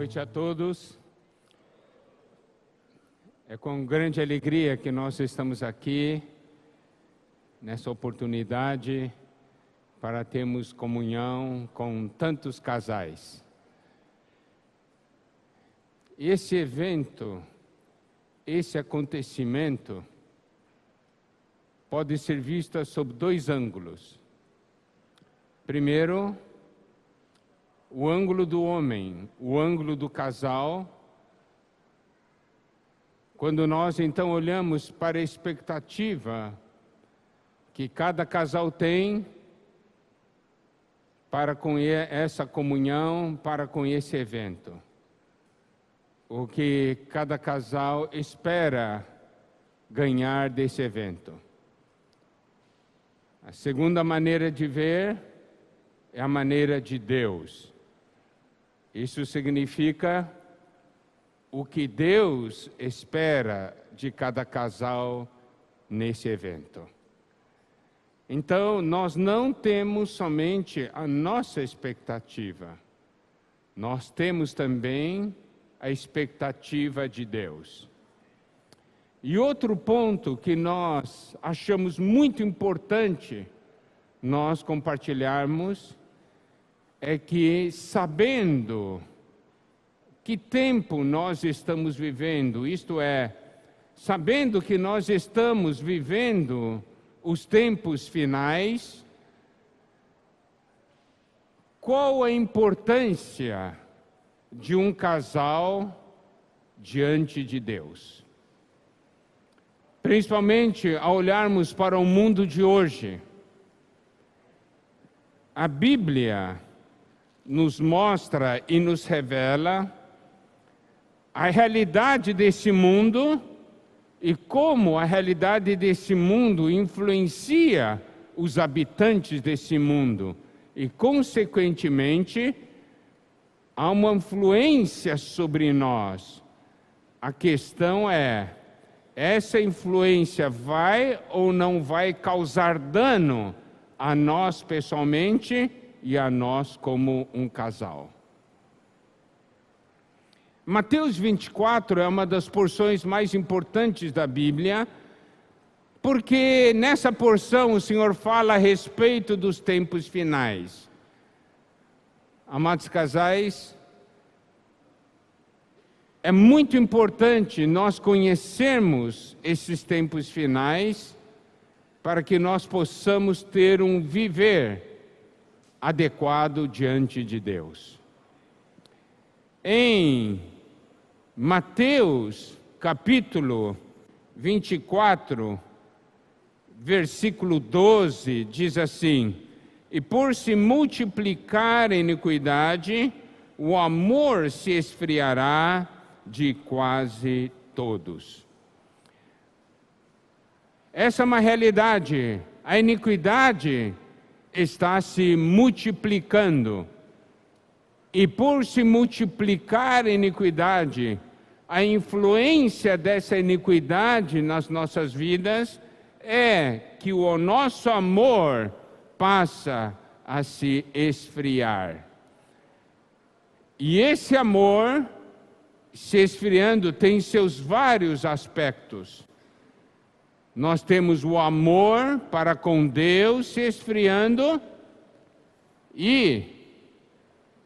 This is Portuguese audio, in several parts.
noite a todos. É com grande alegria que nós estamos aqui, nessa oportunidade, para termos comunhão com tantos casais. Esse evento, esse acontecimento, pode ser visto sob dois ângulos. Primeiro, o ângulo do homem, o ângulo do casal. Quando nós então olhamos para a expectativa que cada casal tem para com essa comunhão, para com esse evento. O que cada casal espera ganhar desse evento. A segunda maneira de ver é a maneira de Deus. Isso significa o que Deus espera de cada casal nesse evento. Então, nós não temos somente a nossa expectativa, nós temos também a expectativa de Deus. E outro ponto que nós achamos muito importante nós compartilharmos é que, sabendo que tempo nós estamos vivendo, isto é, sabendo que nós estamos vivendo os tempos finais, qual a importância de um casal diante de Deus? Principalmente ao olharmos para o mundo de hoje, a Bíblia nos mostra e nos revela a realidade desse mundo e como a realidade desse mundo influencia os habitantes desse mundo e, consequentemente, há uma influência sobre nós. A questão é, essa influência vai ou não vai causar dano a nós pessoalmente e a nós como um casal? Mateus 24 é uma das porções mais importantes da Bíblia, porque nessa porção o Senhor fala a respeito dos tempos finais. Amados casais, é muito importante nós conhecermos esses tempos finais para que nós possamos ter um viver adequado diante de Deus. Em Mateus capítulo 24, versículo 12, diz assim: e por se multiplicar a iniquidade, o amor se esfriará de quase todos. Essa é uma realidade. A iniquidade está se multiplicando. E por se multiplicar a iniquidade, a influência dessa iniquidade nas nossas vidas é que o nosso amor passa a se esfriar. E esse amor se esfriando tem seus vários aspectos. Nós temos o amor para com Deus se esfriando e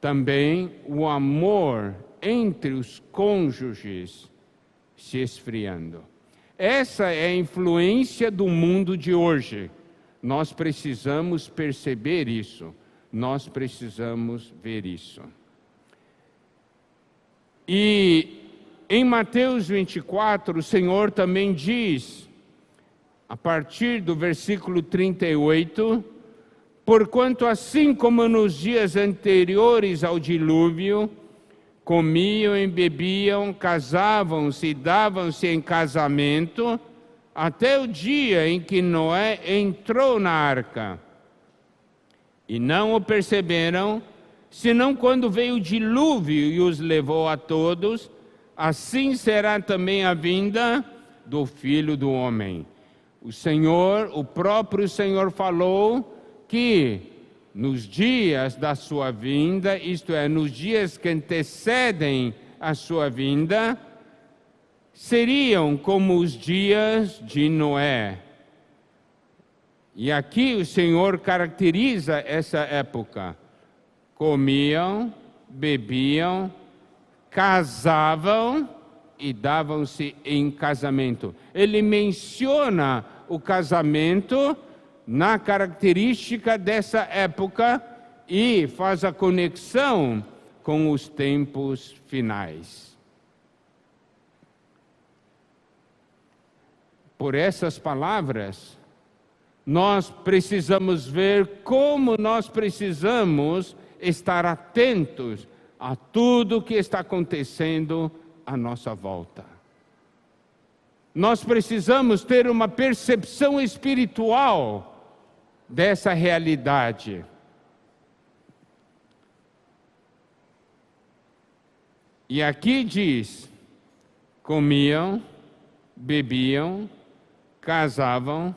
também o amor entre os cônjuges se esfriando. Essa é a influência do mundo de hoje. Nós precisamos perceber isso. Nós precisamos ver isso. E em Mateus 24, o Senhor também diz, a partir do versículo 38, porquanto assim como nos dias anteriores ao dilúvio, comiam e bebiam, casavam-se e davam-se em casamento, até o dia em que Noé entrou na arca. E não o perceberam, senão quando veio o dilúvio e os levou a todos, assim será também a vinda do Filho do Homem. O Senhor, o próprio Senhor falou que nos dias da sua vinda, isto é, nos dias que antecedem a sua vinda, seriam como os dias de Noé. E aqui o Senhor caracteriza essa época. Comiam, bebiam, casavam e davam-se em casamento. Ele menciona o casamento na característica dessa época e faz a conexão com os tempos finais. Por essas palavras, nós precisamos ver como nós precisamos estar atentos a tudo que está acontecendo à nossa volta. Nós precisamos ter uma percepção espiritual dessa realidade. E aqui diz: comiam, bebiam, casavam,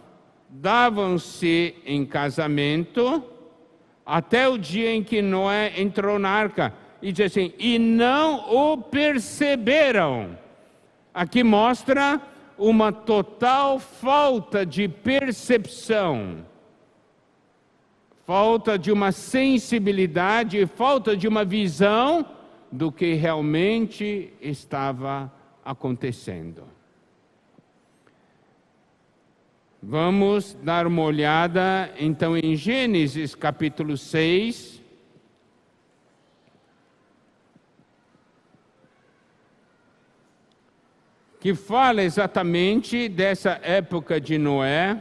davam-se em casamento, até o dia em que Noé entrou na arca. E diz assim, e não o perceberam. Aqui mostra uma total falta de percepção, falta de uma sensibilidade, falta de uma visão do que realmente estava acontecendo. Vamos dar uma olhada, então, em Gênesis capítulo 6. Que fala exatamente dessa época de Noé.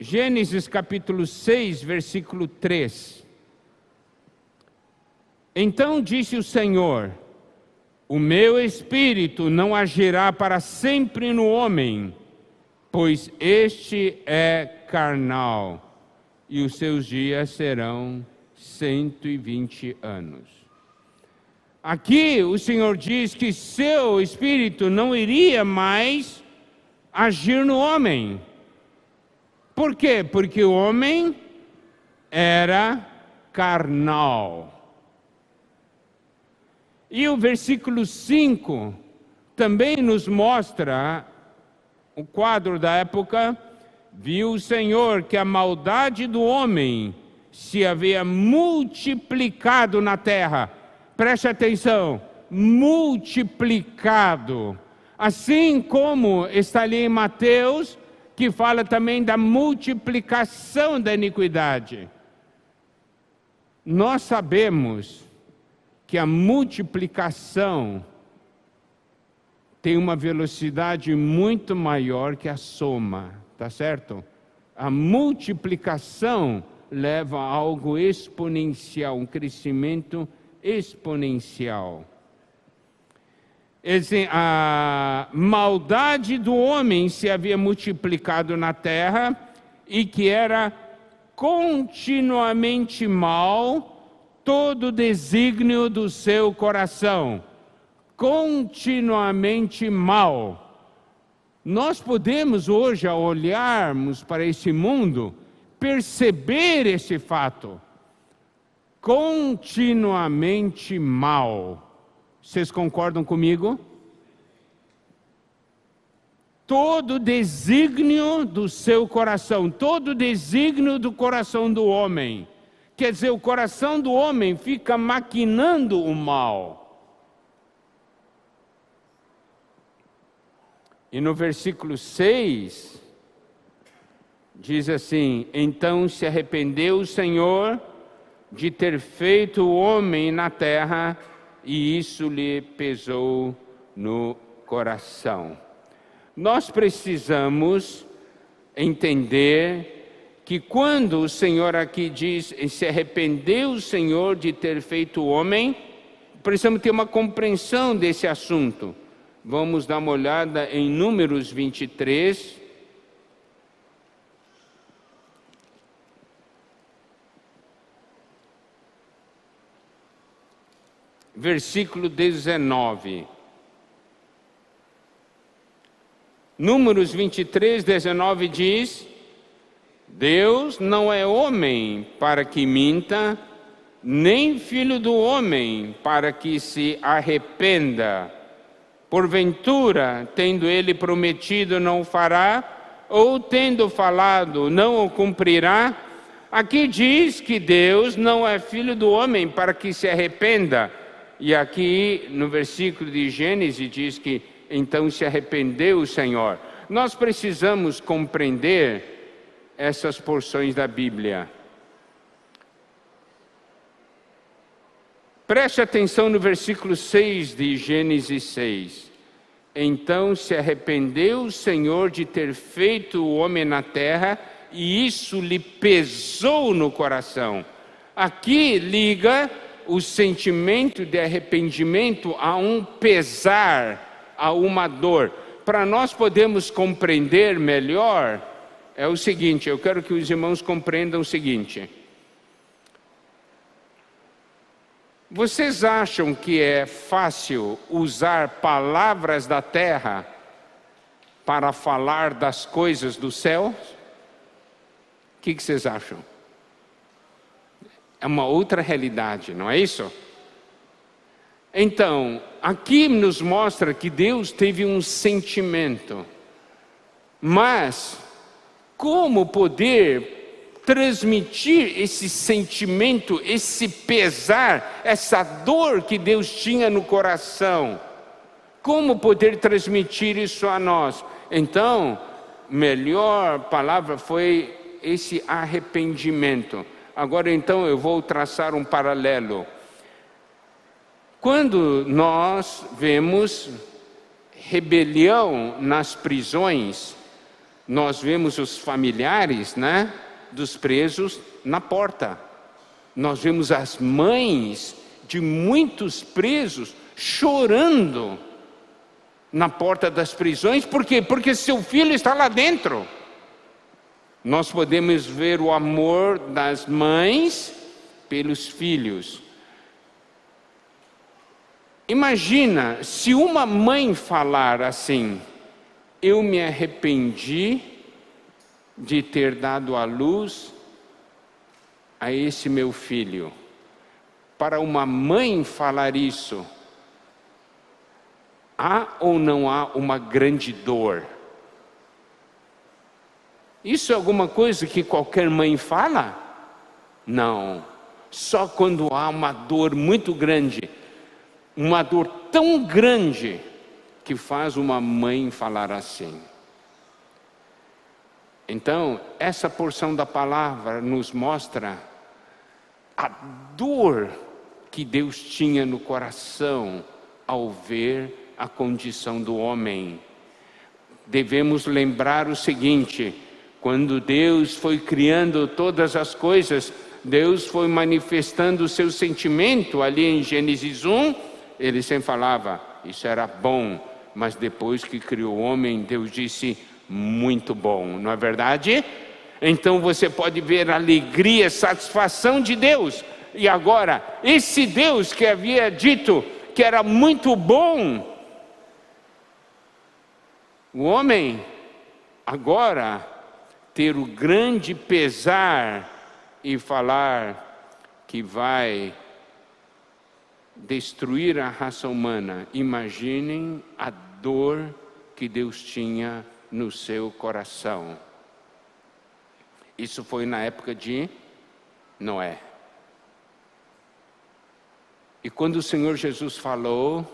Gênesis capítulo 6, versículo 3. Então disse o Senhor: o meu espírito não agirá para sempre no homem, pois este é carnal, e os seus dias serão 120 anos. Aqui o Senhor diz que seu espírito não iria mais agir no homem. Por quê? Porque o homem era carnal. E o versículo 5 também nos mostra o quadro da época. Viu o Senhor que a maldade do homem se havia multiplicado na terra. Preste atenção, multiplicado. Assim como está ali em Mateus, que fala também da multiplicação da iniquidade. Nós sabemos que a multiplicação tem uma velocidade muito maior que a soma, tá certo? A multiplicação leva a algo exponencial, um crescimento exponencial. A maldade do homem se havia multiplicado na terra e que era continuamente mal todo o desígnio do seu coração. Continuamente mal. Nós podemos hoje, ao olharmos para esse mundo, perceber esse fato. Continuamente mal. Vocês concordam comigo? Todo desígnio do seu coração, todo desígnio do coração do homem. Quer dizer, o coração do homem fica maquinando o mal. E no versículo 6, diz assim: então se arrependeu o Senhor de ter feito o homem na terra, e isso lhe pesou no coração. Nós precisamos entender que quando o Senhor aqui diz, se arrependeu o Senhor de ter feito o homem, precisamos ter uma compreensão desse assunto. Vamos dar uma olhada em Números 23. Versículo 19. Números 23, 19 diz: Deus não é homem para que minta, nem filho do homem para que se arrependa. Porventura, tendo ele prometido, não o fará, ou tendo falado, não o cumprirá? Aqui diz que Deus não é filho do homem para que se arrependa. E aqui no versículo de Gênesis diz que então se arrependeu o Senhor. Nós precisamos compreender essas porções da Bíblia. Preste atenção no versículo 6 de Gênesis 6. Então se arrependeu o Senhor de ter feito o homem na terra, e isso lhe pesou no coração. Aqui liga o sentimento de arrependimento a um pesar, a uma dor. Para nós podermos compreender melhor, é o seguinte, eu quero que os irmãos compreendam o seguinte. Vocês acham que é fácil usar palavras da terra para falar das coisas do céu? O que vocês acham? É uma outra realidade, não é isso? Então, aqui nos mostra que Deus teve um sentimento, mas como poder transmitir esse sentimento, esse pesar, essa dor que Deus tinha no coração? Como poder transmitir isso a nós? Então, melhor palavra foi esse arrependimento. Agora então eu vou traçar um paralelo. Quando nós vemos rebelião nas prisões, nós vemos os familiares, dos presos na porta. Nós vemos as mães de muitos presos chorando na porta das prisões. Por quê? Porque seu filho está lá dentro. Nós podemos ver o amor das mães pelos filhos. Imagina se uma mãe falar assim: eu me arrependi de ter dado à luz a esse meu filho. Para uma mãe falar isso, há ou não há uma grande dor? Isso é alguma coisa que qualquer mãe fala? Não. Só quando há uma dor muito grande, uma dor tão grande, que faz uma mãe falar assim. Então, essa porção da palavra nos mostra a dor que Deus tinha no coração ao ver a condição do homem. Devemos lembrar o seguinte: quando Deus foi criando todas as coisas, Deus foi manifestando o seu sentimento ali em Gênesis 1, ele sempre falava, isso era bom, mas depois que criou o homem, Deus disse, muito bom, não é verdade? Então você pode ver a alegria, a satisfação de Deus. E agora, esse Deus que havia dito que era muito bom, o homem agora ter o grande pesar e falar que vai destruir a raça humana. Imaginem a dor que Deus tinha no seu coração. Isso foi na época de Noé. E quando o Senhor Jesus falou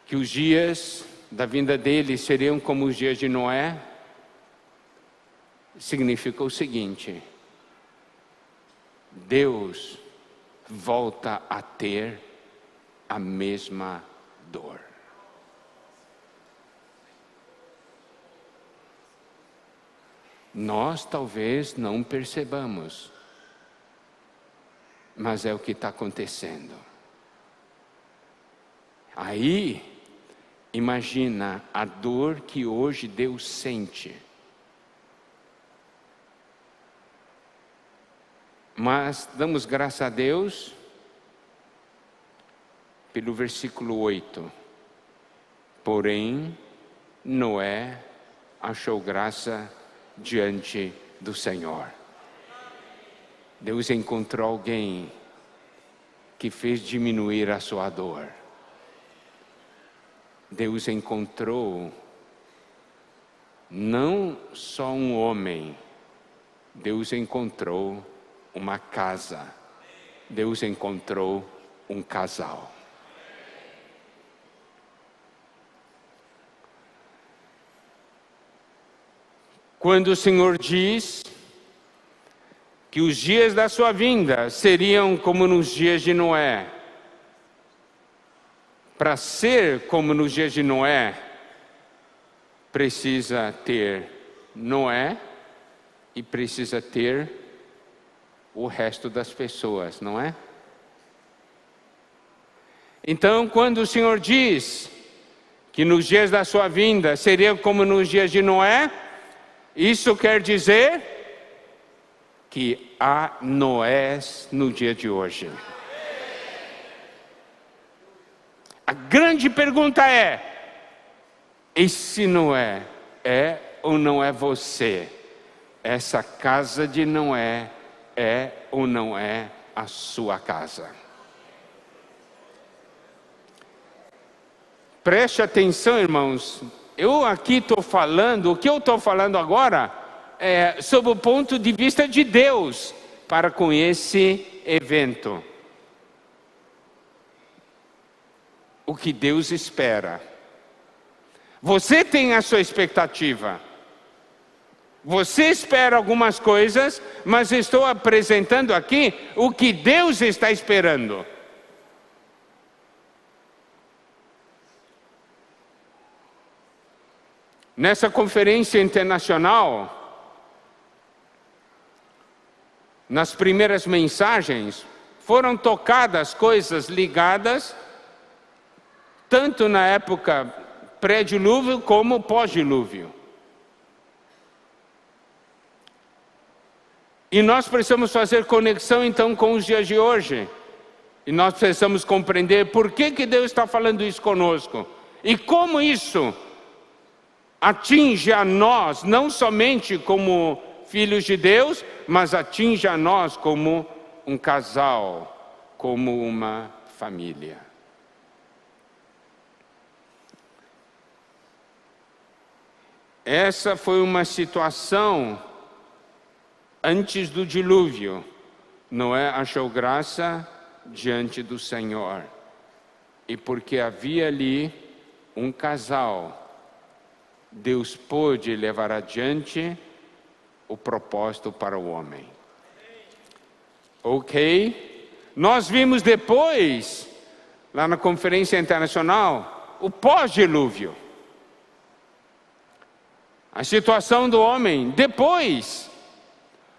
que os dias da vinda dele seriam como os dias de Noé, significa o seguinte: Deus volta a ter a mesma dor. Nós talvez não percebamos, mas é o que está acontecendo. Aí, imagina a dor que hoje Deus sente. Mas damos graças a Deus pelo versículo 8. Porém, Noé achou graça diante do Senhor. Deus encontrou alguém que fez diminuir a sua dor. Deus encontrou não só um homem, Deus encontrou uma casa, Deus encontrou um casal. Quando o Senhor diz que os dias da sua vinda seriam como nos dias de Noé, para ser como nos dias de Noé, precisa ter Noé e precisa ter o resto das pessoas, não é? Então, quando o Senhor diz que nos dias da sua vinda seria como nos dias de Noé, isso quer dizer que há Noés no dia de hoje. A grande pergunta é: esse Noé é ou não é você? Essa casa de Noé é ou não é a sua casa? Preste atenção, irmãos. Eu aqui estou falando, o que eu estou falando agora é sob o ponto de vista de Deus para com esse evento. O que Deus espera. Você tem a sua expectativa. Você espera algumas coisas, mas estou apresentando aqui o que Deus está esperando. Nessa conferência internacional, nas primeiras mensagens, foram tocadas coisas ligadas tanto na época pré-dilúvio como pós-dilúvio. E nós precisamos fazer conexão então com os dias de hoje. E nós precisamos compreender por que Deus está falando isso conosco. E como isso atinge a nós, não somente como filhos de Deus, mas atinge a nós como um casal, como uma família. Essa foi uma situação antes do dilúvio. Noé achou graça diante do Senhor. E porque havia ali um casal, Deus pôde levar adiante o propósito para o homem. Ok? Nós vimos depois, lá na conferência internacional, o pós-dilúvio. A situação do homem depois,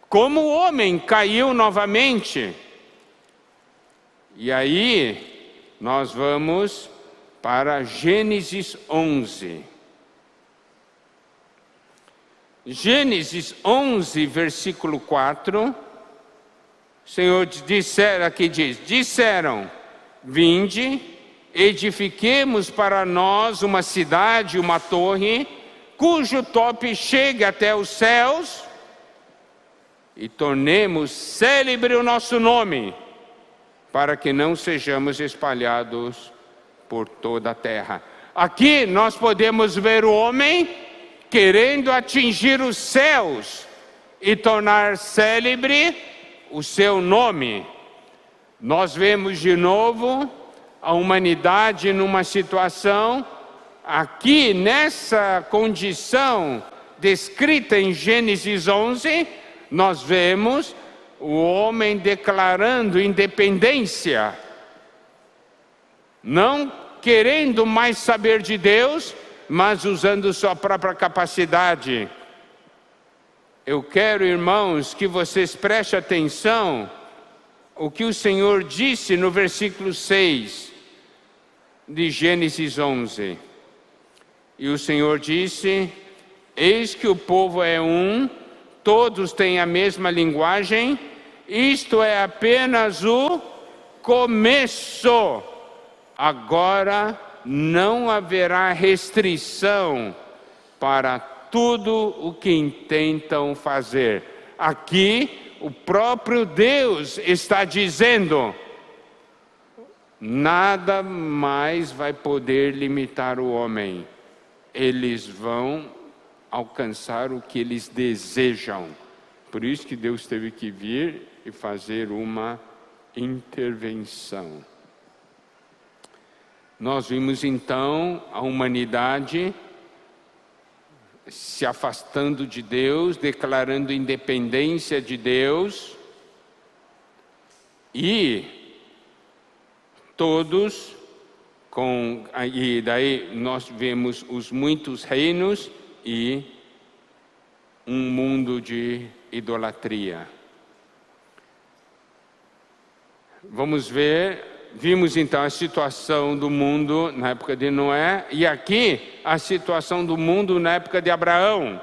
como o homem caiu novamente. E aí, nós vamos para Gênesis 11. Gênesis 11, versículo 4. O Senhor disseram, vinde, edifiquemos para nós uma cidade, uma torre, cujo tope chegue até os céus, e tornemos célebre o nosso nome, para que não sejamos espalhados por toda a terra. Aqui nós podemos ver o homem querendo atingir os céus e tornar célebre o seu nome. Nós vemos de novo a humanidade numa situação, aqui nessa condição descrita em Gênesis 11, nós vemos o homem declarando independência, não querendo mais saber de Deus, mas usando sua própria capacidade. Eu quero, irmãos, que vocês prestem atenção o que o Senhor disse no versículo 6 de Gênesis 11. E o Senhor disse, eis que o povo é um, todos têm a mesma linguagem, isto é apenas o começo. Agora não haverá restrição para tudo o que intentam fazer. Aqui, o próprio Deus está dizendo: nada mais vai poder limitar o homem. Eles vão alcançar o que eles desejam. Por isso que Deus teve que vir e fazer uma intervenção. Nós vimos então a humanidade se afastando de Deus, declarando independência de Deus, e todos e daí nós vemos os muitos reinos e um mundo de idolatria. Vimos então a situação do mundo na época de Noé, e aqui a situação do mundo na época de Abraão.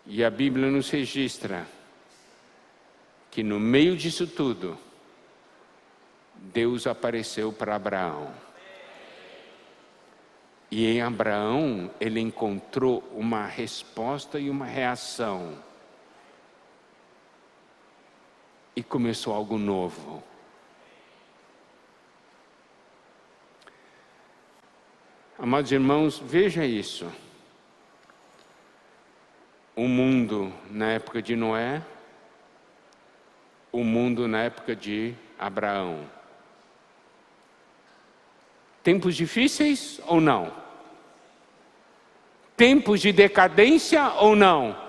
E a Bíblia nos registra que no meio disso tudo, Deus apareceu para Abraão. E em Abraão ele encontrou uma resposta e uma reação. E começou algo novo. Amados irmãos, veja isso. O mundo na época de Noé, o mundo na época de Abraão. Tempos difíceis ou não? Tempos de decadência ou não?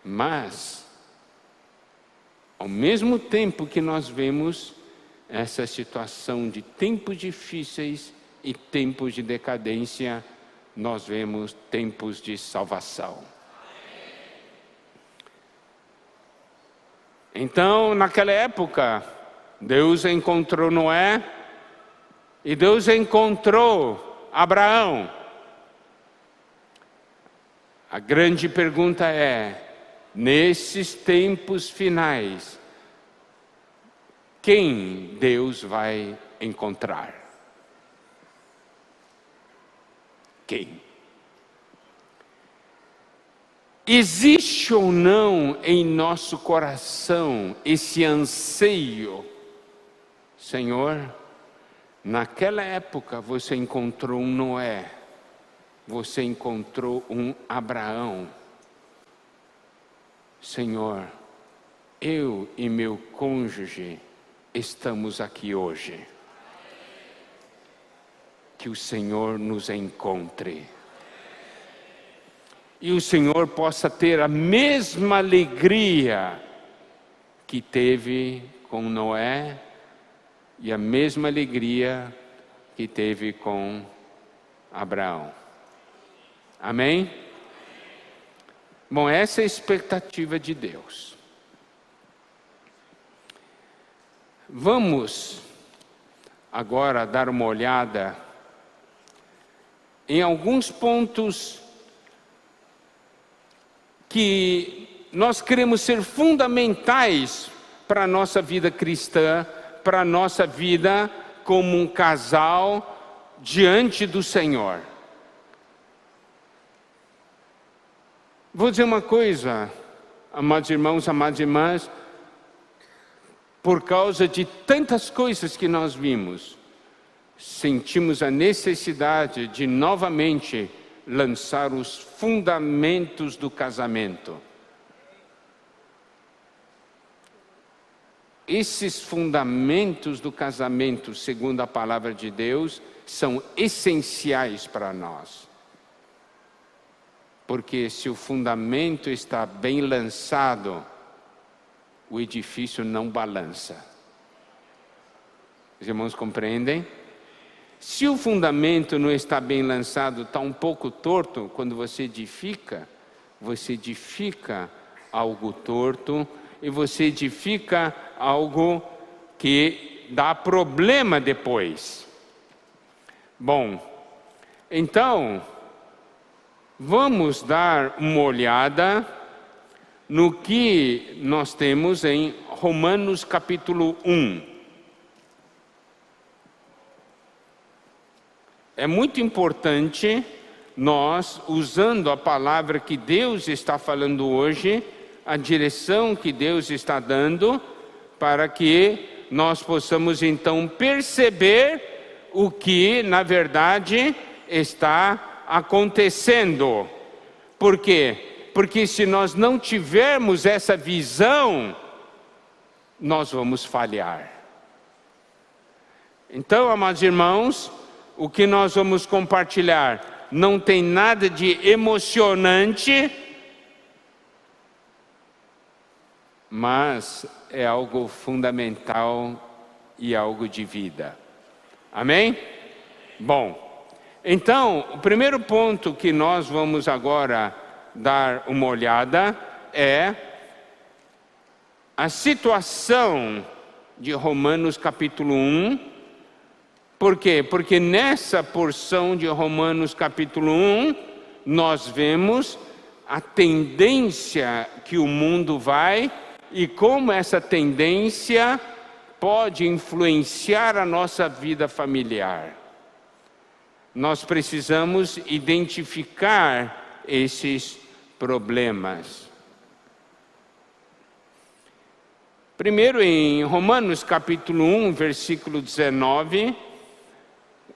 Mas, ao mesmo tempo que nós vemos essa situação de tempos difíceis e tempos de decadência, nós vemos tempos de salvação. Então, naquela época, Deus encontrou Noé e Deus encontrou Abraão. A grande pergunta é: nesses tempos finais, quem Deus vai encontrar? Quem? Existe ou não em nosso coração esse anseio? Senhor, naquela época você encontrou um Noé, você encontrou um Abraão. Senhor, eu e meu cônjuge estamos aqui hoje. Que o Senhor nos encontre. E o Senhor possa ter a mesma alegria que teve com Noé e a mesma alegria que teve com Abraão. Amém? Bom, essa é a expectativa de Deus. Vamos agora dar uma olhada em alguns pontos que nós queremos ser fundamentais para a nossa vida cristã, para a nossa vida como um casal diante do Senhor. Vou dizer uma coisa, amados irmãos, amadas irmãs, por causa de tantas coisas que nós vimos, sentimos a necessidade de novamente lançar os fundamentos do casamento. Esses fundamentos do casamento, segundo a palavra de Deus, são essenciais para nós. Porque se o fundamento está bem lançado, o edifício não balança. Os irmãos compreendem? Se o fundamento não está bem lançado, está um pouco torto, quando você edifica algo torto e você edifica algo que dá problema depois. Bom, então, vamos dar uma olhada no que nós temos em Romanos capítulo 1. é muito importante nós, usando a palavra que Deus está falando hoje, a direção que Deus está dando, para que nós possamos então perceber o que, na verdade, está acontecendo. Por quê? Porque se nós não tivermos essa visão, nós vamos falhar. Então, amados irmãos, o que nós vamos compartilhar não tem nada de emocionante, mas é algo fundamental e algo de vida. Amém? Bom, então, o primeiro ponto que nós vamos agora dar uma olhada é a situação de Romanos capítulo 1. Por quê? Porque nessa porção de Romanos capítulo 1, nós vemos a tendência que o mundo vai e como essa tendência pode influenciar a nossa vida familiar. Nós precisamos identificar esses problemas. Primeiro, em Romanos capítulo 1, versículo 19,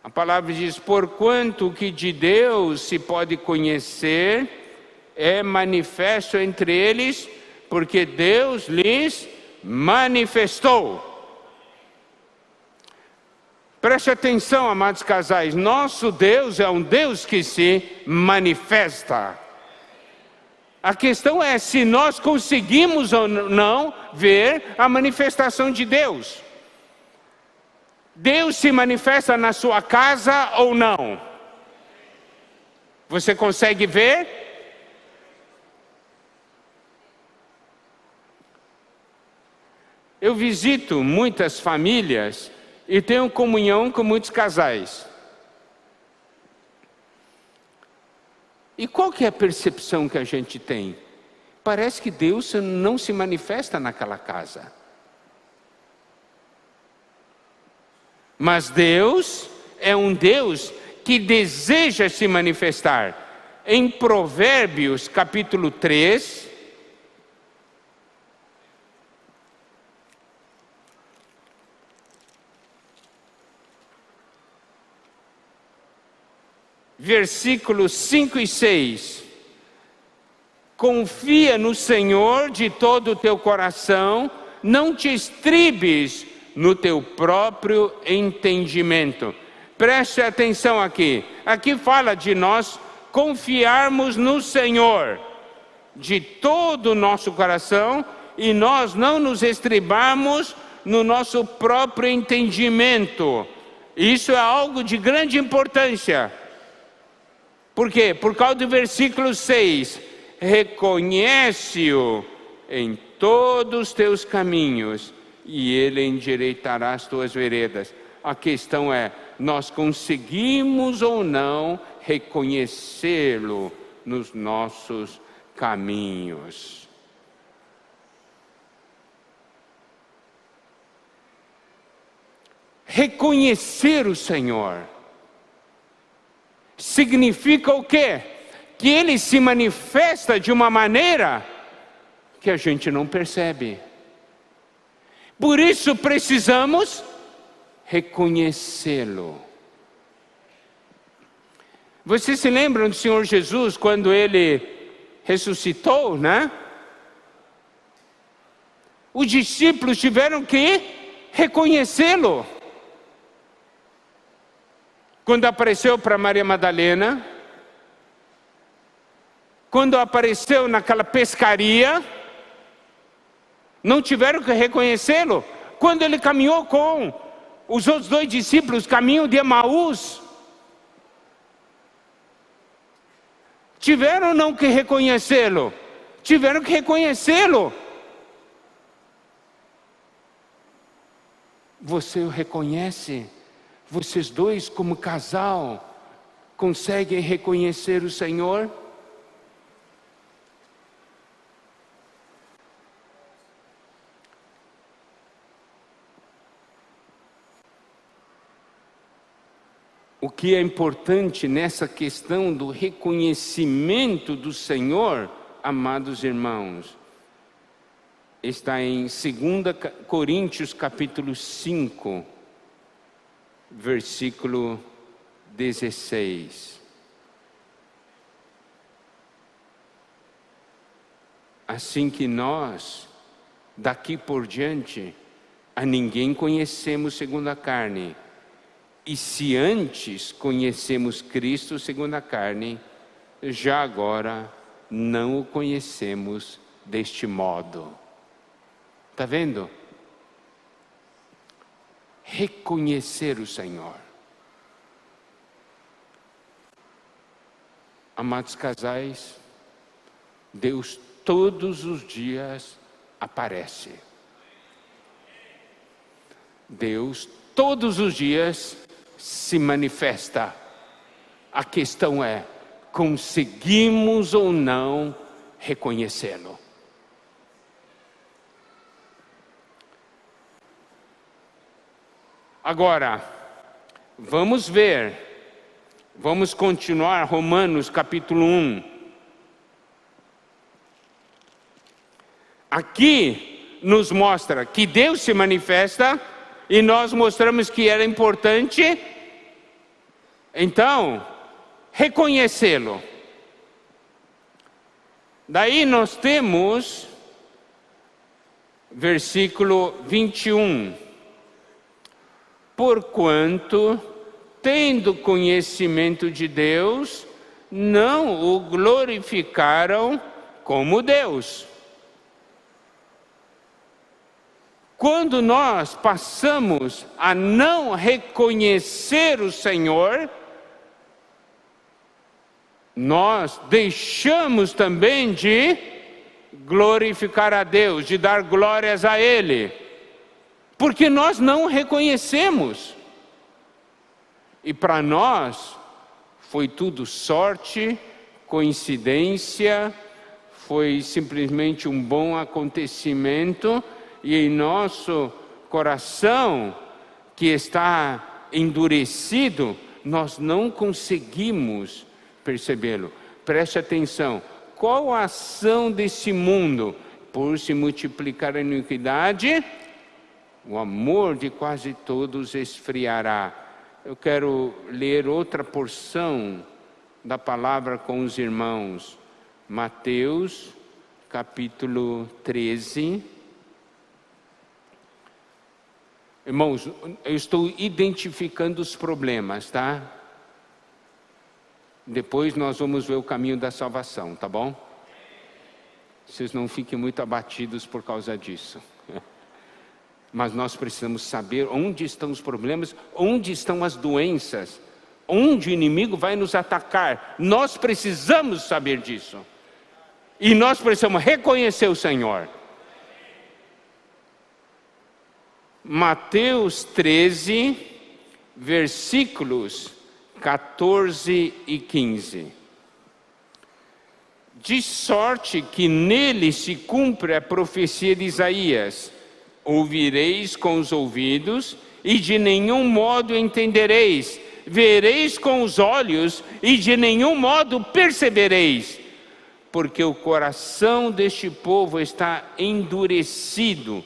a palavra diz: porquanto o que de Deus se pode conhecer é manifesto entre eles, porque Deus lhes manifestou. Preste atenção, amados casais, nosso Deus é um Deus que se manifesta. A questão é se nós conseguimos ou não ver a manifestação de Deus. Deus se manifesta na sua casa ou não? Você consegue ver? Eu visito muitas famílias e tenho comunhão com muitos casais. E qual que é a percepção que a gente tem? Parece que Deus não se manifesta naquela casa. Mas Deus é um Deus que deseja se manifestar. Em Provérbios capítulo 3, versículos 5 e 6. Confia no Senhor de todo o teu coração, não te estribes no teu próprio entendimento. Preste atenção aqui. Aqui fala de nós confiarmos no Senhor de todo o nosso coração e nós não nos estribarmos no nosso próprio entendimento. Isso é algo de grande importância. Por quê? Por causa do versículo 6. Reconhece-o em todos os teus caminhos e Ele endireitará as tuas veredas. A questão é, nós conseguimos ou não reconhecê-lo nos nossos caminhos? Reconhecer o Senhor significa o quê? Que Ele se manifesta de uma maneira que a gente não percebe. Por isso precisamos reconhecê-lo. Vocês se lembram do Senhor Jesus quando Ele ressuscitou, né? Os discípulos tiveram que reconhecê-lo. Quando apareceu para Maria Madalena, quando apareceu naquela pescaria, não tiveram que reconhecê-lo. Quando ele caminhou com os outros dois discípulos, caminho de Emaús, tiveram não que reconhecê-lo? Tiveram que reconhecê-lo. Você o reconhece? Vocês dois como casal conseguem reconhecer o Senhor? O que é importante nessa questão do reconhecimento do Senhor, amados irmãos, está em 2 Coríntios capítulo 5, versículo 16. Assim que nós, daqui por diante, a ninguém conhecemos segundo a carne. E se antes conhecemos Cristo segundo a carne, já agora não o conhecemos deste modo. Está vendo? Reconhecer o Senhor. Amados casais, Deus todos os dias aparece. Deus todos os dias se manifesta. A questão é, conseguimos ou não reconhecê-lo? Agora, vamos continuar Romanos capítulo 1. Aqui nos mostra que Deus se manifesta e nós mostramos que era importante, então, reconhecê-lo. Daí nós temos versículo 21. Porquanto, tendo conhecimento de Deus, não o glorificaram como Deus. Quando nós passamos a não reconhecer o Senhor, nós deixamos também de glorificar a Deus, de dar glórias a Ele, porque nós não reconhecemos. E para nós foi tudo sorte, coincidência, foi simplesmente um bom acontecimento, e em nosso coração, que está endurecido, nós não conseguimos percebê-lo. Preste atenção, qual a ação desse mundo? Por se multiplicar a iniquidade, o amor de quase todos esfriará. Eu quero ler outra porção da palavra com os irmãos. Mateus, capítulo 13. Irmãos, eu estou identificando os problemas, tá? Depois nós vamos ver o caminho da salvação, tá bom? Vocês não fiquem muito abatidos por causa disso. Mas nós precisamos saber onde estão os problemas, onde estão as doenças, onde o inimigo vai nos atacar. Nós precisamos saber disso. E nós precisamos reconhecer o Senhor. Mateus 13, versículos 14 e 15. De sorte que nele se cumpre a profecia de Isaías: ouvireis com os ouvidos e de nenhum modo entendereis, vereis com os olhos e de nenhum modo percebereis, porque o coração deste povo está endurecido,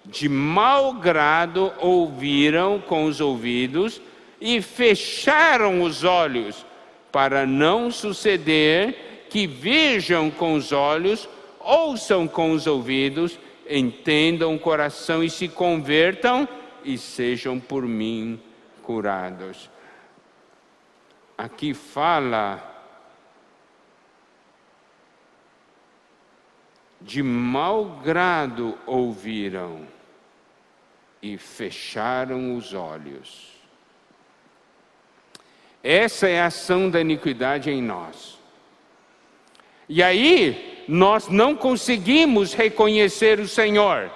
de mau grado ouviram com os ouvidos e fecharam os olhos, para não suceder que vejam com os olhos, ouçam com os ouvidos, entendam o coração e se convertam e sejam por mim curados. Aqui fala de mau grado ouviram e fecharam os olhos. Essa é a ação da iniquidade em nós. E aí, nós não conseguimos reconhecer o Senhor.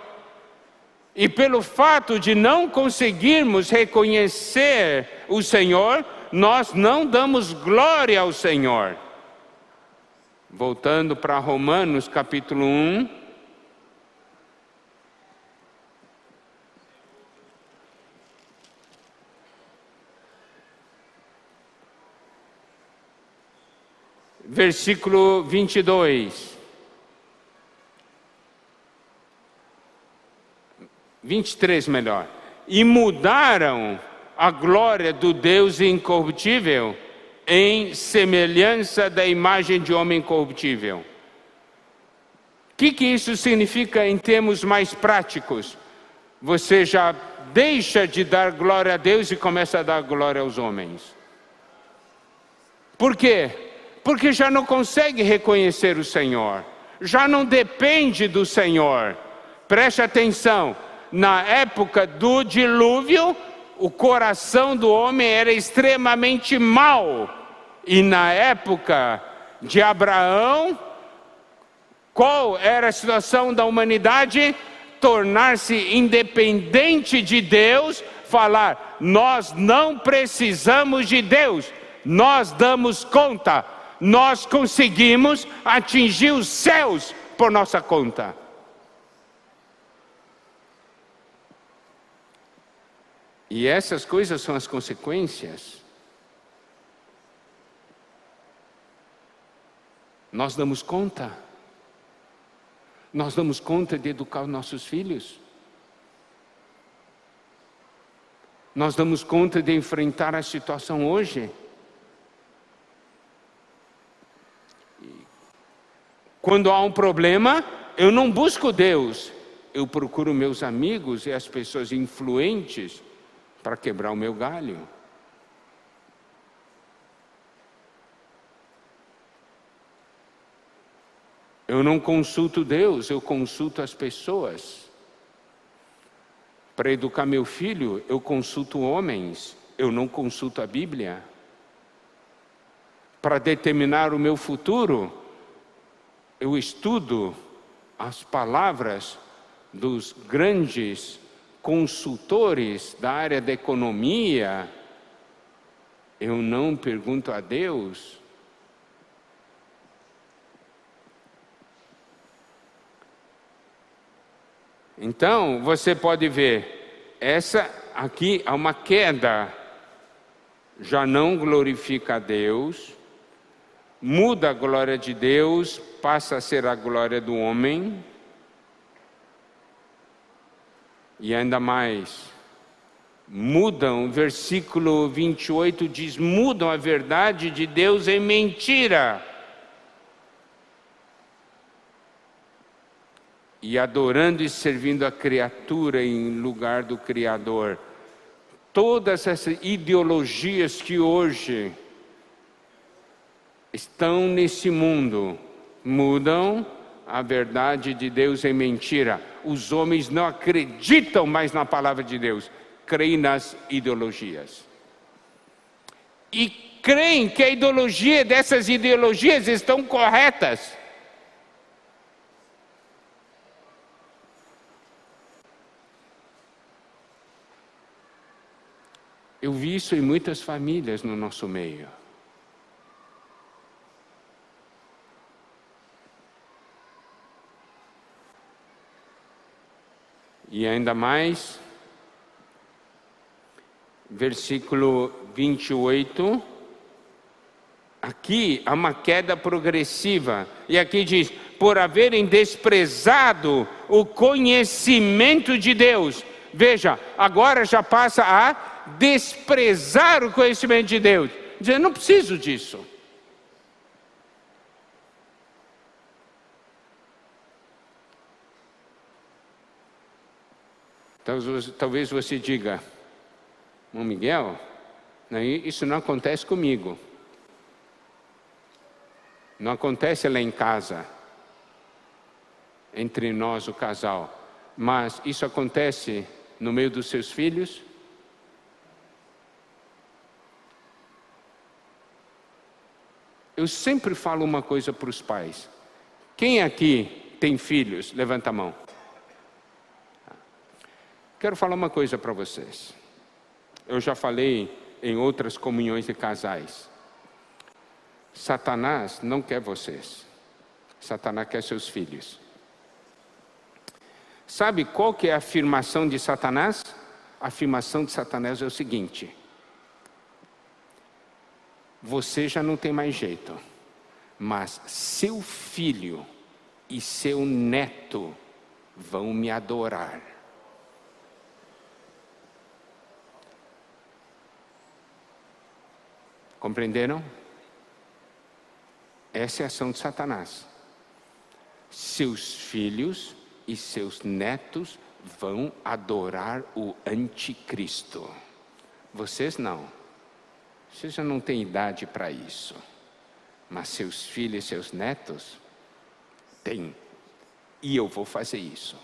E pelo fato de não conseguirmos reconhecer o Senhor, nós não damos glória ao Senhor. Voltando para Romanos capítulo 1. versículo 22. 23 melhor. E mudaram a glória do Deus incorruptível em semelhança da imagem de homem corruptível. O que isso significa em termos mais práticos? Você já deixa de dar glória a Deus e começa a dar glória aos homens. Por quê? Porque já não consegue reconhecer o Senhor, já não depende do Senhor. Preste atenção, na época do dilúvio, o coração do homem era extremamente mau. E na época de Abraão, qual era a situação da humanidade? Tornar-se independente de Deus, falar, nós não precisamos de Deus, nós damos conta, nós conseguimos atingir os céus por nossa conta. E essas coisas são as consequências. Nós damos conta. Nós damos conta de educar os nossos filhos. Nós damos conta de enfrentar a situação hoje. Quando há um problema, eu não busco Deus. Eu procuro meus amigos e as pessoas influentes para quebrar o meu galho. Eu não consulto Deus, eu consulto as pessoas. Para educar meu filho, eu consulto homens, eu não consulto a Bíblia. Para determinar o meu futuro, eu estudo as palavras dos grandes consultores da área da economia. Eu não pergunto a Deus. Então, você pode ver, essa aqui é uma queda, já não glorifica a Deus, muda a glória de Deus, passa a ser a glória do homem, e ainda mais, mudam, versículo 28 diz, mudam a verdade de Deus em mentira. E adorando e servindo a criatura em lugar do Criador. Todas essas ideologias que hoje estão nesse mundo, mudam a verdade de Deus em mentira. Os homens não acreditam mais na palavra de Deus, creem nas ideologias. E creem que a ideologia dessas ideologias estão corretas. Eu vi isso em muitas famílias no nosso meio. E ainda mais, versículo 28, aqui há uma queda progressiva. E aqui diz, por haverem desprezado o conhecimento de Deus. Veja, agora já passa a desprezar o conhecimento de Deus, dizer, não preciso disso. Talvez você diga, irmão Miguel, isso não acontece comigo, não acontece lá em casa, entre nós o casal, mas isso acontece no meio dos seus filhos? Eu sempre falo uma coisa para os pais. Quem aqui tem filhos? Levanta a mão. Quero falar uma coisa para vocês. Eu já falei em outras comunhões de casais. Satanás não quer vocês. Satanás quer seus filhos. Sabe qual que é a afirmação de Satanás? A afirmação de Satanás é o seguinte: você já não tem mais jeito. mas seu filho e seu neto vão me adorar. Compreenderam? Essa é a ação de Satanás. Seus filhos e seus netos vão adorar o anticristo. Vocês não. Vocês já não têm idade para isso. Mas seus filhos e seus netos têm. E eu vou fazer isso.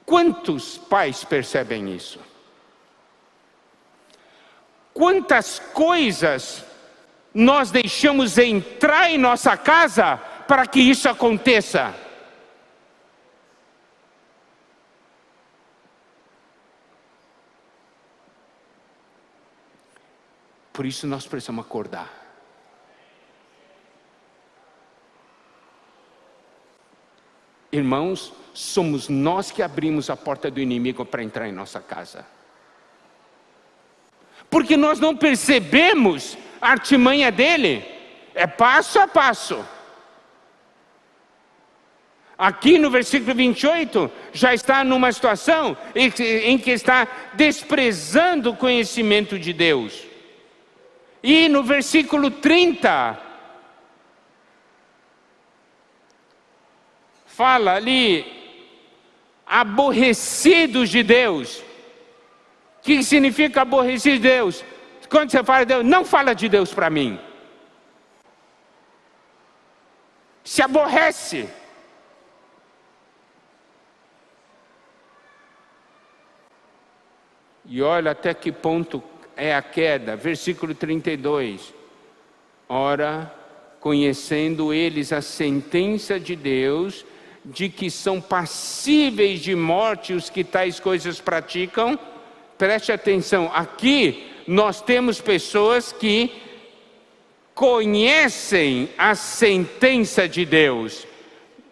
Quantos pais percebem isso? Quantas coisas nós deixamos entrar em nossa casa para que isso aconteça? Por isso nós precisamos acordar. Irmãos, somos nós que abrimos a porta do inimigo para entrar em nossa casa. Porque nós não percebemos a artimanha dele. É passo a passo. Aqui no versículo 28, já está numa situação em que está desprezando o conhecimento de Deus. E no versículo 30, fala ali, aborrecidos de Deus. O que significa aborrecido de Deus? Quando você fala de Deus, não fala de Deus para mim. Se aborrece. E olha até que ponto é a queda. Versículo 32. Ora, conhecendo eles a sentença de Deus, de que são passíveis de morte os que tais coisas praticam. Preste atenção, aqui nós temos pessoas que conhecem a sentença de Deus.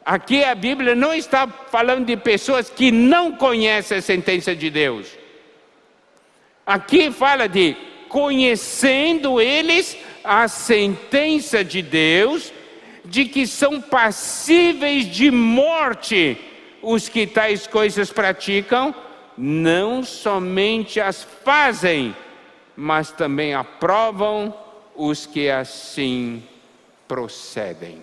Aqui a Bíblia não está falando de pessoas que não conhecem a sentença de Deus. Aqui fala de conhecendo eles a sentença de Deus, de que são passíveis de morte os que tais coisas praticam. Não somente as fazem, mas também aprovam os que assim procedem.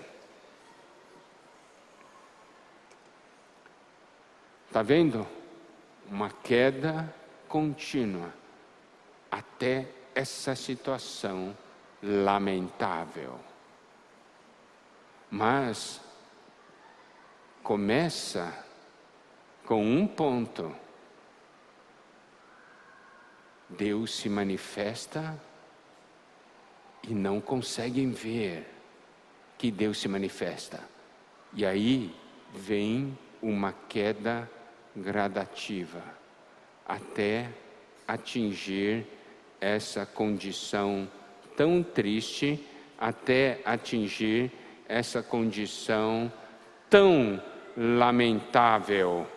Está vendo? Uma queda contínua até essa situação lamentável. Mas começa com um ponto. Deus se manifesta e não conseguem ver que Deus se manifesta. E aí vem uma queda gradativa até atingir essa condição tão triste, até atingir essa condição tão lamentável.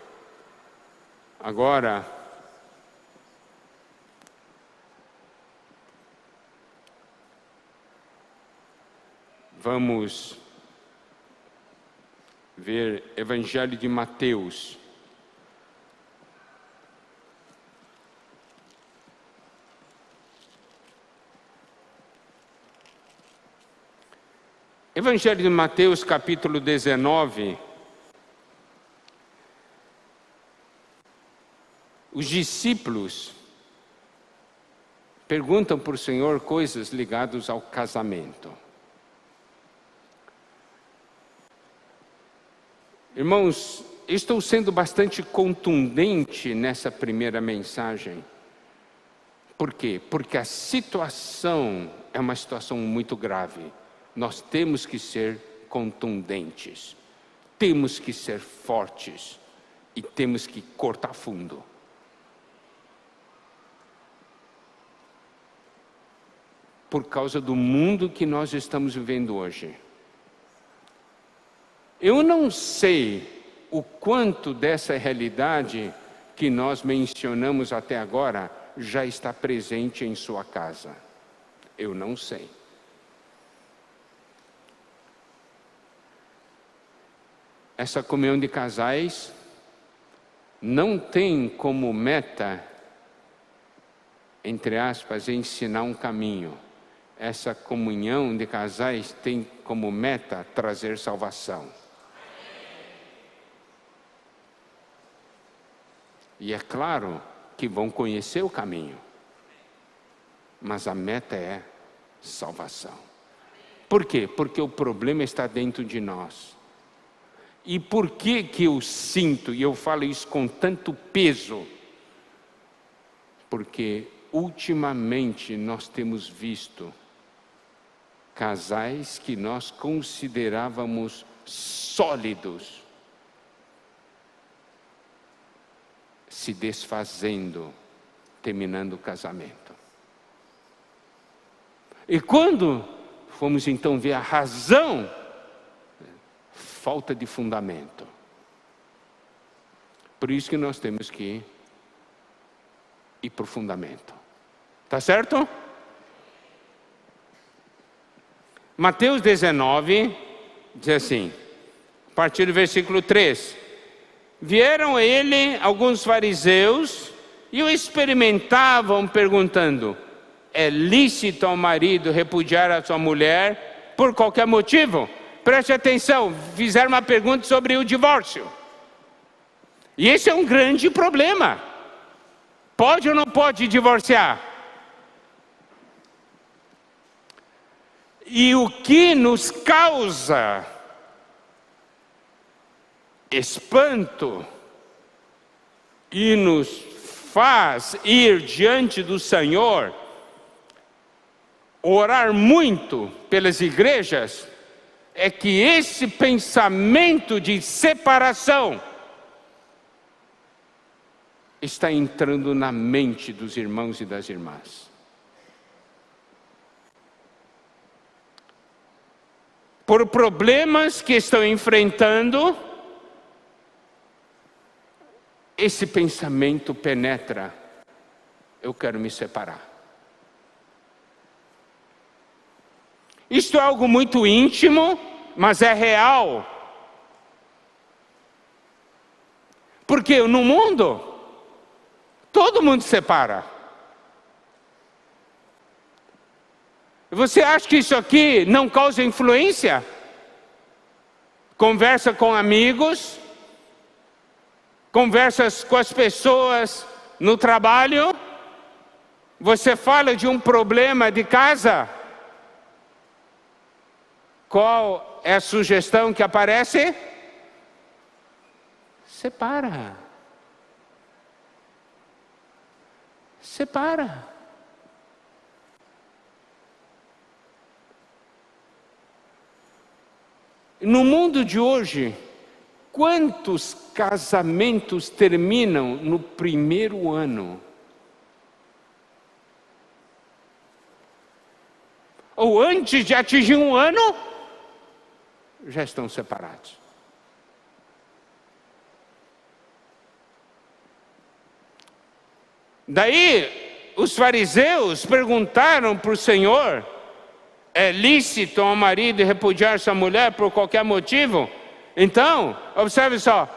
Agora, vamos ver Evangelho de Mateus. Evangelho de Mateus, capítulo 19. Os discípulos perguntam para o Senhor coisas ligadas ao casamento. Irmãos, estou sendo bastante contundente nessa primeira mensagem. Por quê? Porque a situação é uma situação muito grave. Nós temos que ser contundentes, temos que ser fortes e temos que cortar fundo. Por causa do mundo que nós estamos vivendo hoje. Eu não sei o quanto dessa realidade que nós mencionamos até agora já está presente em sua casa. Eu não sei. essa comunhão de casais não tem como meta, entre aspas, ensinar um caminho. Essa comunhão de casais tem como meta trazer salvação. E é claro que vão conhecer o caminho, mas a meta é salvação. Por quê? Porque o problema está dentro de nós. E por que que eu sinto, e eu falo isso com tanto peso? Porque ultimamente nós temos visto casais que nós considerávamos sólidos se desfazendo, terminando o casamento. E quando fomos então ver a razão, falta de fundamento. Por isso que nós temos que ir para o fundamento. Tá certo? Mateus 19 diz assim, a partir do versículo 3: vieram a ele alguns fariseus e o experimentavam, perguntando: é lícito ao marido repudiar a sua mulher por qualquer motivo? Preste atenção, fizeram uma pergunta sobre o divórcio. E esse é um grande problema. Pode ou não pode divorciar? E o que nos causa espanto e nos faz ir diante do Senhor, orar muito pelas igrejas, é que esse pensamento de separação está entrando na mente dos irmãos e das irmãs. Por problemas que estão enfrentando, esse pensamento penetra: eu quero me separar. Isto é algo muito íntimo, mas é real. Porque no mundo, todo mundo se separa. Você acha que isso aqui não causa influência? Conversa com amigos, conversas com as pessoas no trabalho, você fala de um problema de casa, qual é a sugestão que aparece? Separa. Separa. No mundo de hoje, quantos casamentos terminam no primeiro ano? Ou antes de atingir um ano, já estão separados. Daí, os fariseus perguntaram para o Senhor: é lícito ao marido repudiar sua mulher por qualquer motivo? Então, observe só,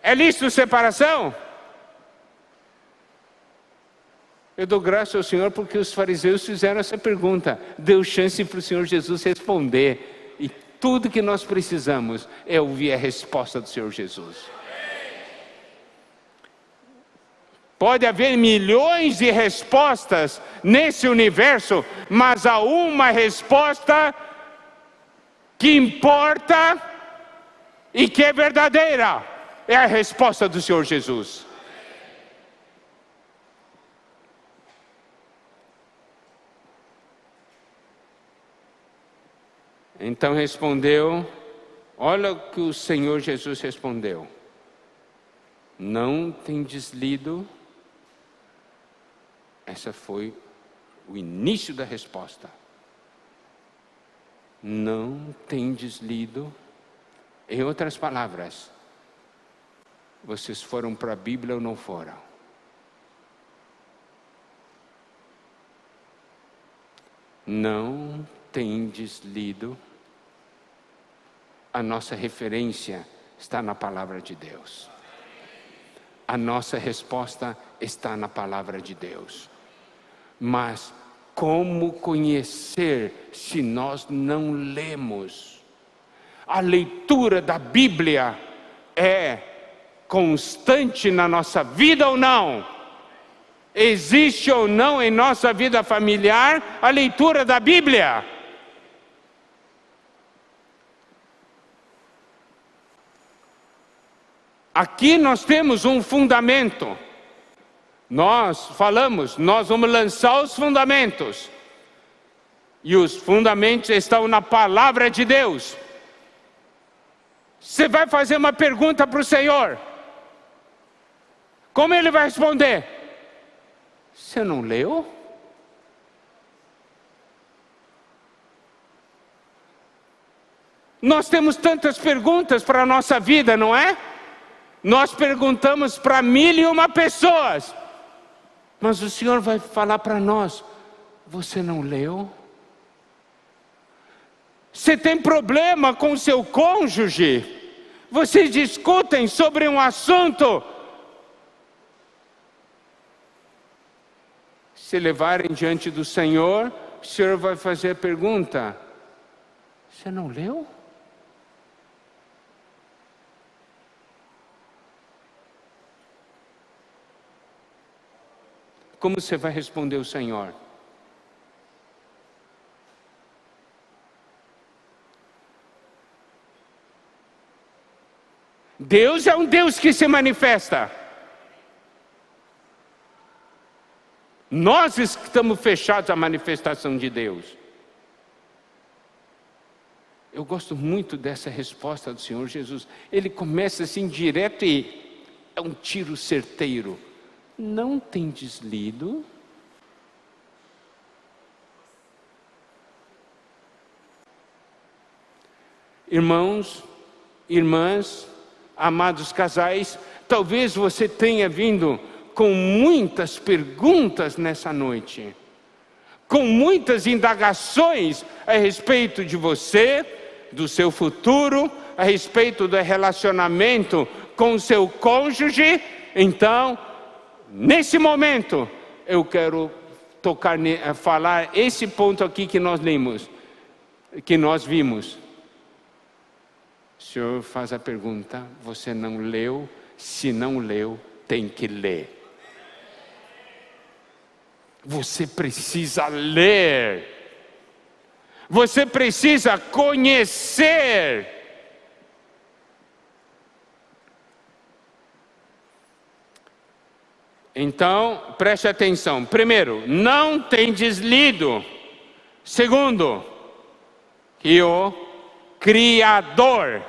é lícito separação? Eu dou graças ao Senhor porque os fariseus fizeram essa pergunta, deu chance para o Senhor Jesus responder, e tudo que nós precisamos é ouvir a resposta do Senhor Jesus. Pode haver milhões de respostas nesse universo, mas há uma resposta que importa e que é verdadeira, é a resposta do Senhor Jesus. Então respondeu, olha o que o Senhor Jesus respondeu: não tendes lido? Essa foi o início da resposta. Não tendes lido? Em outras palavras, vocês foram para a Bíblia ou não foram? Não tendes lido? A nossa referência está na palavra de Deus. A nossa resposta está na palavra de Deus. Mas como conhecer se nós não lemos? A leitura da Bíblia é constante na nossa vida ou não? Existe ou não em nossa vida familiar a leitura da Bíblia? Aqui nós temos um fundamento. Nós falamos, nós vamos lançar os fundamentos. E os fundamentos estão na palavra de Deus. Você vai fazer uma pergunta para o Senhor. Como Ele vai responder? Você não leu? Nós temos tantas perguntas para a nossa vida, não é? Nós perguntamos para 1001 pessoas. Mas o Senhor vai falar para nós: você não leu? Você tem problema com seu cônjuge? Vocês discutem sobre um assunto. Se levarem diante do Senhor, o Senhor vai fazer a pergunta: você não leu? Como você vai responder o Senhor? Deus é um Deus que se manifesta. Nós estamos fechados à manifestação de Deus. Eu gosto muito dessa resposta do Senhor Jesus. Ele começa assim direto e é um tiro certeiro. Não tendes lido? Irmãos, irmãs, amados casais, talvez você tenha vindo com muitas perguntas nessa noite, com muitas indagações a respeito de você, do seu futuro, a respeito do relacionamento com o seu cônjuge. Então, nesse momento, eu quero falar esse ponto aqui que nós lemos, que nós vimos. O Senhor faz a pergunta: você não leu? Se não leu, tem que ler. Você precisa ler. Você precisa conhecer. Então, preste atenção. Primeiro, não tendes lido. Segundo, que o Criador,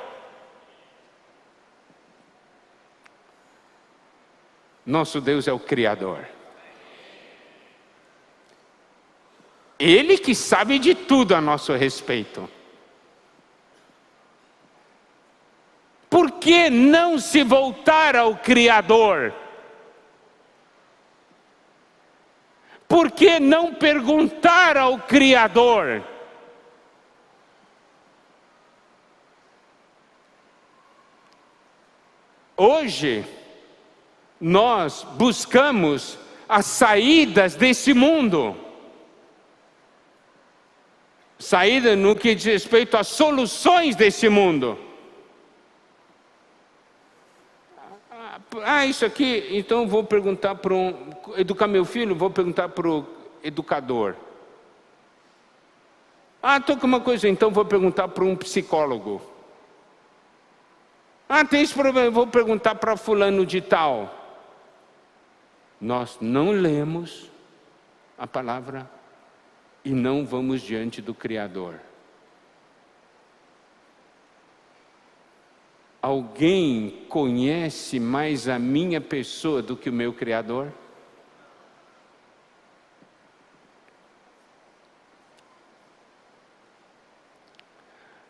nosso Deus é o Criador. Ele que sabe de tudo a nosso respeito. Por que não se voltar ao Criador? Por que não perguntar ao Criador? Hoje, nós buscamos as saídas desse mundo. Saída no que diz respeito às soluções desse mundo. Isso aqui, então vou perguntar para educar meu filho, vou perguntar para o educador. Estou com uma coisa, então vou perguntar para um psicólogo. Tem esse problema, vou perguntar para fulano de tal. Nós não lemos a palavra e não vamos diante do Criador. Alguém conhece mais a minha pessoa do que o meu Criador?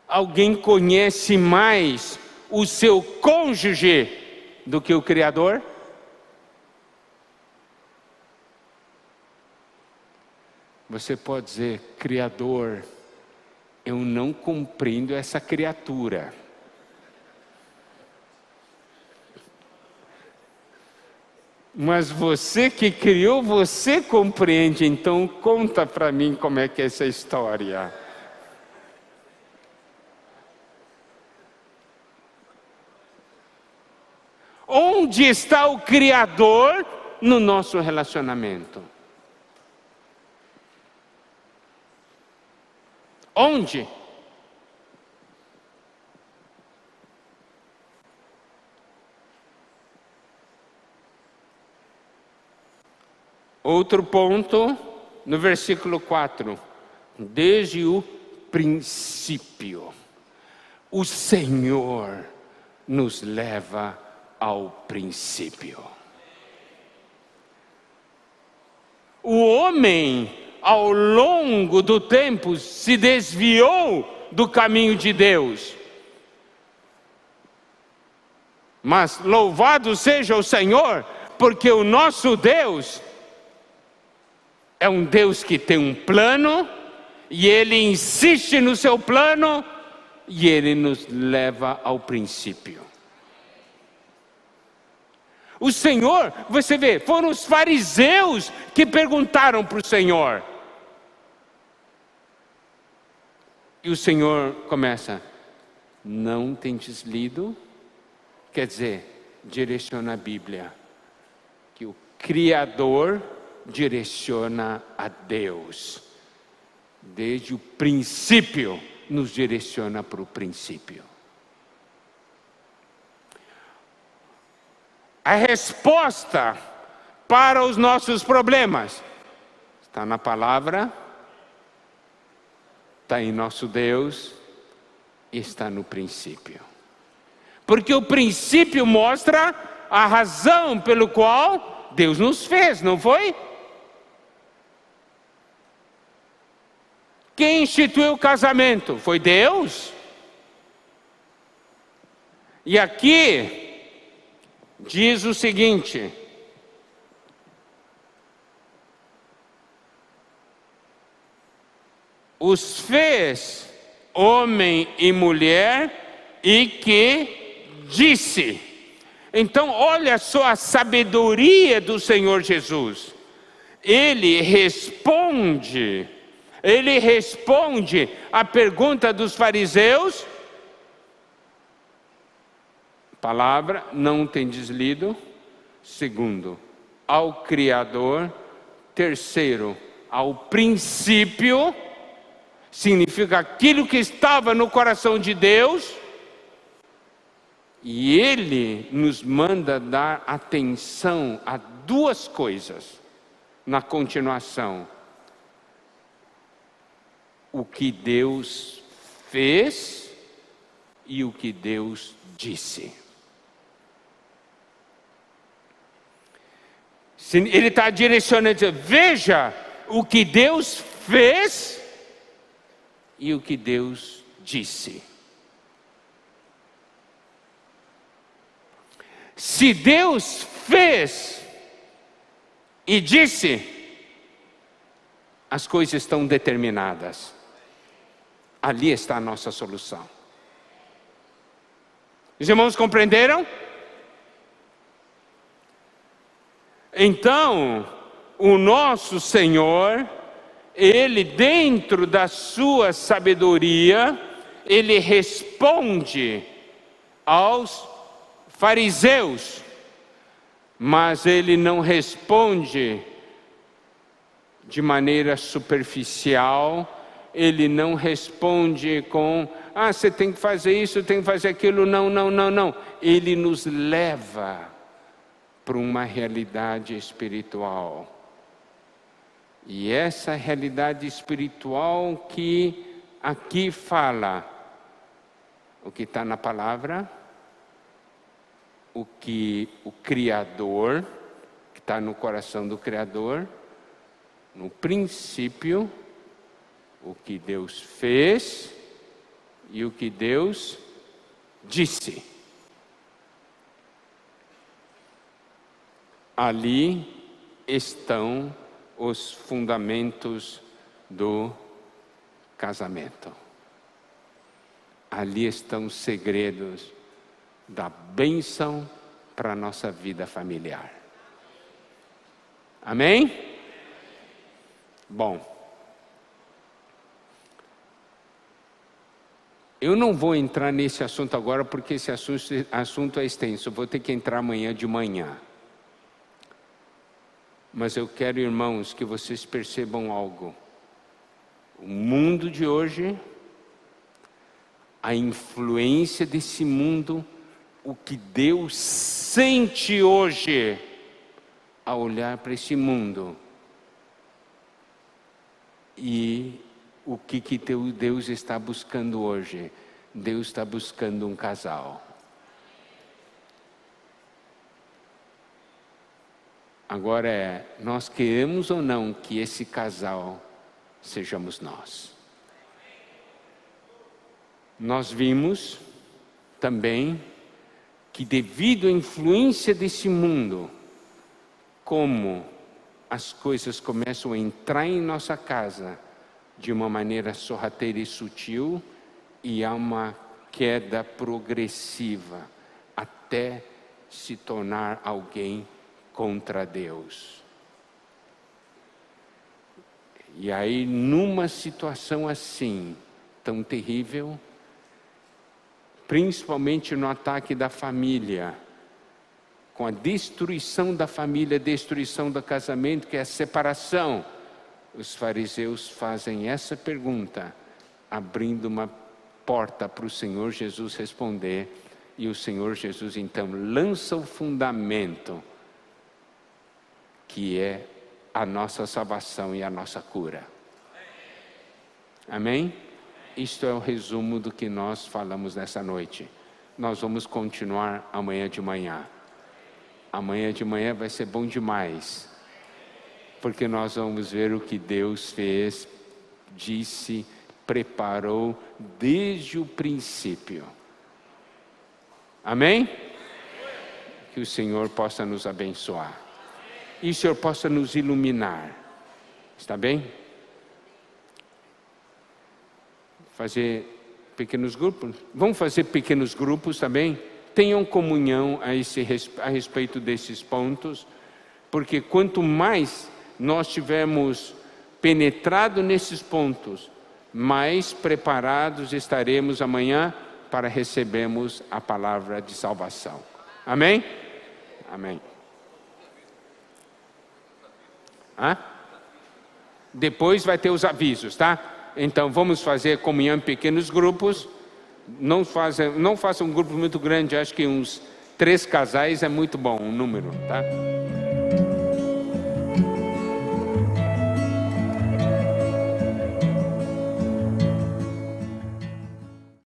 Alguém conhece mais o seu cônjuge do que o Criador? Você pode dizer: Criador, eu não compreendo essa criatura. Mas você que criou, você compreende, então conta para mim como é que é essa história. Onde está o Criador no nosso relacionamento? Onde? Outro ponto, no versículo 4. Desde o princípio, o Senhor nos leva ao princípio. O homem, ao longo do tempo, se desviou do caminho de Deus. Mas louvado seja o Senhor, porque o nosso Deus é um Deus que tem um plano, e Ele insiste no seu plano, e Ele nos leva ao princípio. O Senhor, você vê, foram os fariseus que perguntaram para o Senhor. E o Senhor começa, não tendes lido? Quer dizer, direciona a Bíblia, que o Criador direciona a Deus. Desde o princípio, nos direciona para o princípio. A resposta para os nossos problemas está na palavra, está em nosso Deus e está no princípio. Porque o princípio mostra a razão pelo qual Deus nos fez, não foi? Quem instituiu o casamento? Foi Deus. E aqui diz o seguinte: os fez homem e mulher, e que disse. Então olha só a sabedoria do Senhor Jesus. Ele responde à pergunta dos fariseus. Palavra, não tendes lido. Segundo, ao Criador. Terceiro, ao princípio. Significa aquilo que estava no coração de Deus. E Ele nos manda dar atenção a duas coisas na continuação: o que Deus fez e o que Deus disse. Ele está direcionando, veja o que Deus fez e o que Deus disse. Se Deus fez e disse, as coisas estão determinadas. Ali está a nossa solução. Os irmãos compreenderam? Então, o nosso Senhor, Ele dentro da sua sabedoria, Ele responde aos fariseus, mas Ele não responde de maneira superficial. Ele não responde com, você tem que fazer isso, tem que fazer aquilo. Não. Ele nos leva para uma realidade espiritual. E essa realidade espiritual que aqui fala, o que está na palavra, o que o Criador, que está no coração do Criador, no princípio, o que Deus fez e o que Deus disse. Ali estão os fundamentos do casamento. Ali estão os segredos da bênção para a nossa vida familiar. Amém? Bom, eu não vou entrar nesse assunto agora, porque esse assunto é extenso. Eu vou ter que entrar amanhã de manhã. Mas eu quero, irmãos, que vocês percebam algo. O mundo de hoje, a influência desse mundo, o que Deus sente hoje ao olhar para esse mundo, e o que Deus está buscando hoje? Deus está buscando um casal. Agora nós queremos ou não que esse casal sejamos nós. Nós vimos também que, devido à influência desse mundo, como as coisas começam a entrar em nossa casa de uma maneira sorrateira e sutil, e há uma queda progressiva até se tornar alguém contra Deus. E aí, numa situação assim, tão terrível, principalmente no ataque da família, com a destruição da família, destruição do casamento, que é a separação, os fariseus fazem essa pergunta, abrindo uma porta para o Senhor Jesus responder, e o Senhor Jesus então lança o fundamento, que é a nossa salvação e a nossa cura. Amém? Isto é o resumo do que nós falamos nessa noite. Nós vamos continuar amanhã de manhã. Amanhã de manhã vai ser bom demais, porque nós vamos ver o que Deus fez, disse, preparou desde o princípio. Amém? Que o Senhor possa nos abençoar. E o Senhor possa nos iluminar. Está bem? Fazer pequenos grupos? Vamos fazer pequenos grupos também? Tenham comunhão a respeito desses pontos, porque quanto mais nós tivermos penetrado nesses pontos, mais preparados estaremos amanhã para recebermos a palavra de salvação. Amém? Amém. Depois vai ter os avisos, tá? Então vamos fazer comunhão em pequenos grupos. Não faça um grupo muito grande, acho que uns 3 casais é muito bom, um número, tá?